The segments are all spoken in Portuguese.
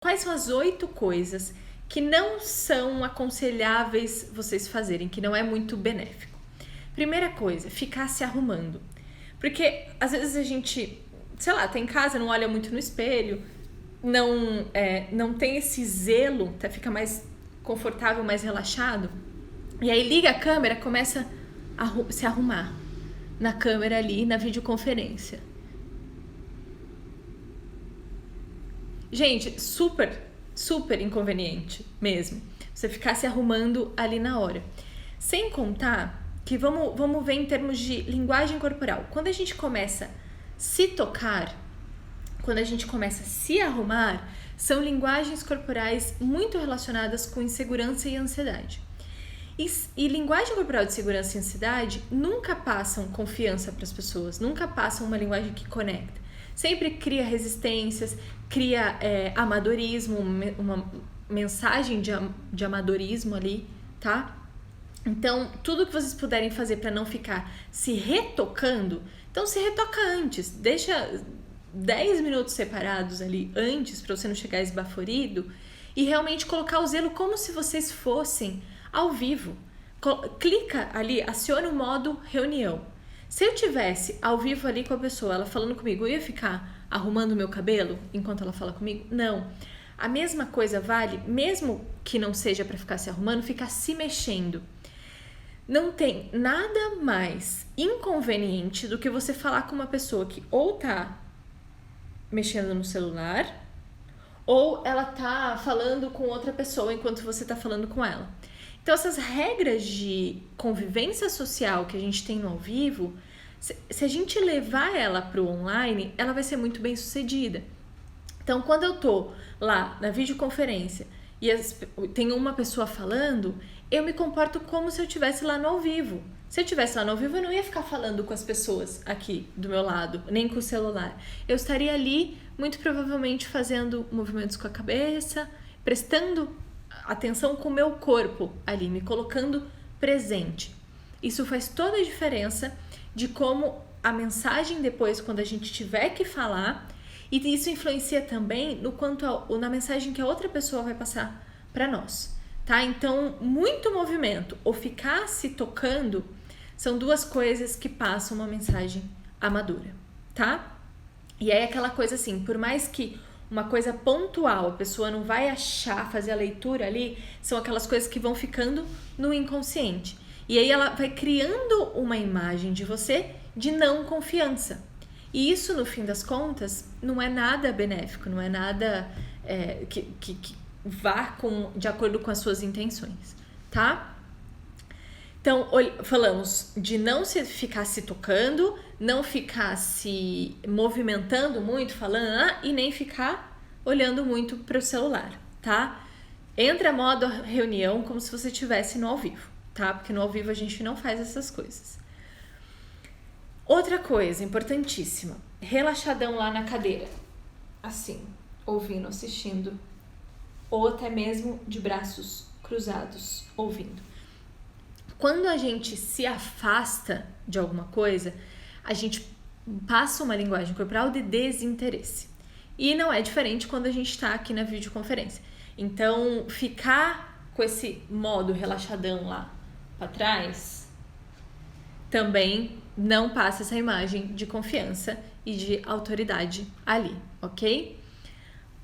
Quais são as 8 coisas que não são aconselháveis vocês fazerem, que não é muito benéfico? Primeira coisa, ficar se arrumando. Porque às vezes a gente, sei lá, tá em casa, não olha muito no espelho, não tem esse zelo, fica mais confortável, mais relaxado. E aí liga a câmera, começa a se arrumar na câmera ali, na videoconferência. Gente, super inconveniente mesmo. Você ficar se arrumando ali na hora. Sem contar que vamos ver em termos de linguagem corporal. Quando a gente começa a se tocar, quando a gente começa a se arrumar, são linguagens corporais muito relacionadas com insegurança e ansiedade. E linguagem corporal de segurança e ansiedade nunca passam confiança para as pessoas, nunca passam uma linguagem que conecta. Sempre cria resistências, cria amadorismo, uma mensagem de amadorismo ali, tá? Então, tudo que vocês puderem fazer para não ficar se retocando, então se retoca antes, deixa 10 minutos separados ali antes para você não chegar esbaforido e realmente colocar o zelo como se vocês fossem ao vivo. Clica ali, aciona o modo reunião. Se eu tivesse ao vivo ali com a pessoa, ela falando comigo, eu ia ficar arrumando meu cabelo enquanto ela fala comigo? Não. A mesma coisa vale, mesmo que não seja para ficar se arrumando, ficar se mexendo. Não tem nada mais inconveniente do que você falar com uma pessoa que ou tá mexendo no celular ou ela tá falando com outra pessoa enquanto você tá falando com ela. Então, essas regras de convivência social que a gente tem no ao vivo, se a gente levar ela para o online, ela vai ser muito bem sucedida. Então, quando eu tô lá na videoconferência e tem uma pessoa falando, eu me comporto como se eu estivesse lá no ao vivo. Se eu estivesse lá no ao vivo, eu não ia ficar falando com as pessoas aqui do meu lado, nem com o celular. Eu estaria ali, muito provavelmente, fazendo movimentos com a cabeça, prestando atenção com o meu corpo ali, me colocando presente. Isso faz toda a diferença de como a mensagem depois, quando a gente tiver que falar, e isso influencia também no quanto na mensagem que a outra pessoa vai passar para nós, tá? Então, muito movimento ou ficar se tocando são duas coisas que passam uma mensagem amadora, tá? E aí aquela coisa assim, por mais que uma coisa pontual, a pessoa não vai fazer a leitura ali, são aquelas coisas que vão ficando no inconsciente. E aí ela vai criando uma imagem de você de não confiança. E isso, no fim das contas, não é nada benéfico, não é nada que vá de acordo com as suas intenções, tá? Então, falamos de não ficar se tocando, não ficar se movimentando muito, falando, e nem ficar olhando muito para o celular, tá? Entra modo reunião como se você estivesse no ao vivo, tá? Porque no ao vivo a gente não faz essas coisas. Outra coisa importantíssima, relaxadão lá na cadeira, assim, ouvindo, assistindo, ou até mesmo de braços cruzados, ouvindo. Quando a gente se afasta de alguma coisa, a gente passa uma linguagem corporal de desinteresse. E não é diferente quando a gente está aqui na videoconferência. Então, ficar com esse modo relaxadão lá para trás também não passa essa imagem de confiança e de autoridade ali, ok?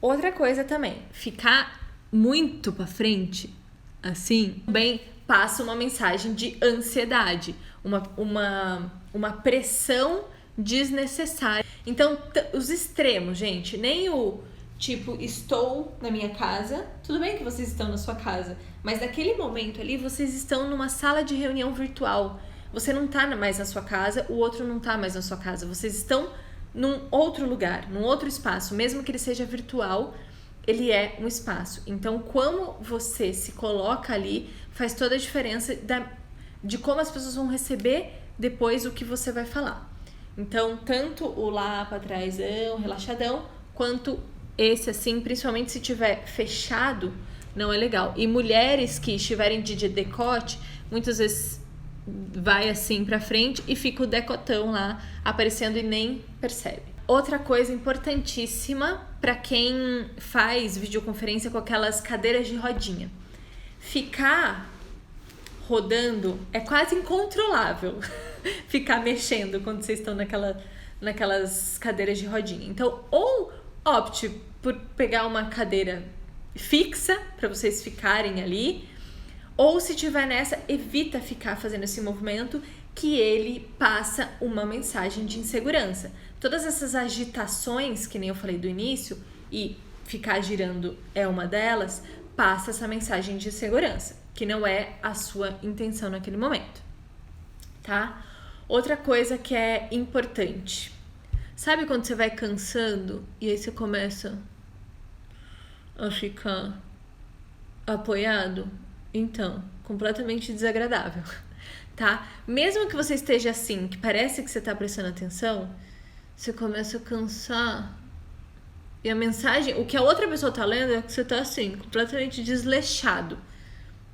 Outra coisa também, ficar muito para frente, assim, bem, passa uma mensagem de ansiedade, uma pressão desnecessária. Então, os extremos, gente, nem o tipo, estou na minha casa, tudo bem que vocês estão na sua casa, mas naquele momento ali, vocês estão numa sala de reunião virtual. Você não tá mais na sua casa, o outro não tá mais na sua casa. Vocês estão num outro lugar, num outro espaço, mesmo que ele seja virtual, ele é um espaço. Então, como você se coloca ali, faz toda a diferença de como as pessoas vão receber depois o que você vai falar. Então, tanto o lá para trás, relaxadão, quanto esse assim, principalmente se tiver fechado, não é legal. E mulheres que estiverem de decote, muitas vezes vai assim para frente e fica o decotão lá aparecendo e nem percebe. Outra coisa importantíssima para quem faz videoconferência com aquelas cadeiras de rodinha. Ficar rodando é quase incontrolável ficar mexendo quando vocês estão naquelas cadeiras de rodinha. Então, ou opte por pegar uma cadeira fixa para vocês ficarem ali, ou se tiver nessa, evita ficar fazendo esse movimento, que ele passa uma mensagem de insegurança. Todas essas agitações, que nem eu falei do início, e ficar girando é uma delas, passa essa mensagem de insegurança, que não é a sua intenção naquele momento, tá? Outra coisa que é importante, sabe quando você vai cansando e aí você começa a ficar apoiado? Então, completamente desagradável, tá? Mesmo que você esteja assim, que parece que você tá prestando atenção, você começa a cansar e a mensagem, o que a outra pessoa tá lendo é que você tá assim, completamente desleixado,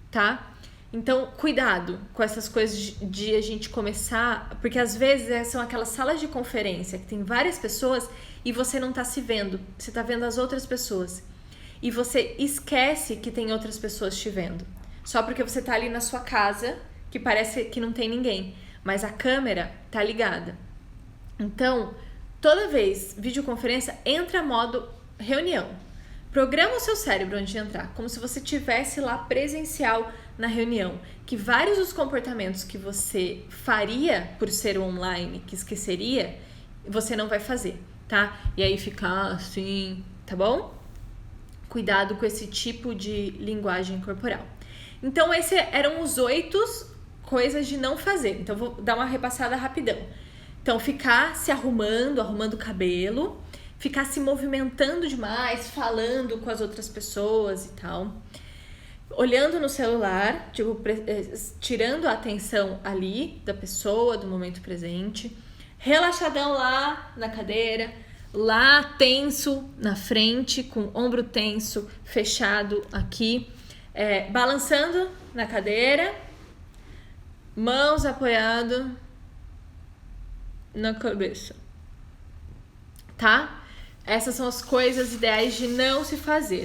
tá? Então, cuidado com essas coisas de a gente começar, porque às vezes são aquelas salas de conferência que tem várias pessoas e você não tá se vendo, você tá vendo as outras pessoas. E você esquece que tem outras pessoas te vendo. Só porque você tá ali na sua casa, que parece que não tem ninguém, mas a câmera tá ligada. Então, toda vez, videoconferência, entra modo reunião. Programa o seu cérebro antes de entrar, como se você estivesse lá presencial na reunião. Que vários dos comportamentos que você faria por ser online, que esqueceria, você não vai fazer, tá? E aí ficar assim, tá bom? Cuidado com esse tipo de linguagem corporal. Então, esses eram os 8 coisas de não fazer. Então, vou dar uma repassada rapidão. Então, ficar se arrumando o cabelo, ficar se movimentando demais, falando com as outras pessoas e tal. Olhando no celular, tipo, tirando a atenção ali da pessoa, do momento presente. Relaxadão lá na cadeira, lá tenso na frente, com ombro tenso, fechado aqui. Balançando na cadeira, mãos apoiadas na cabeça, tá? Essas são as coisas ideais de não se fazer.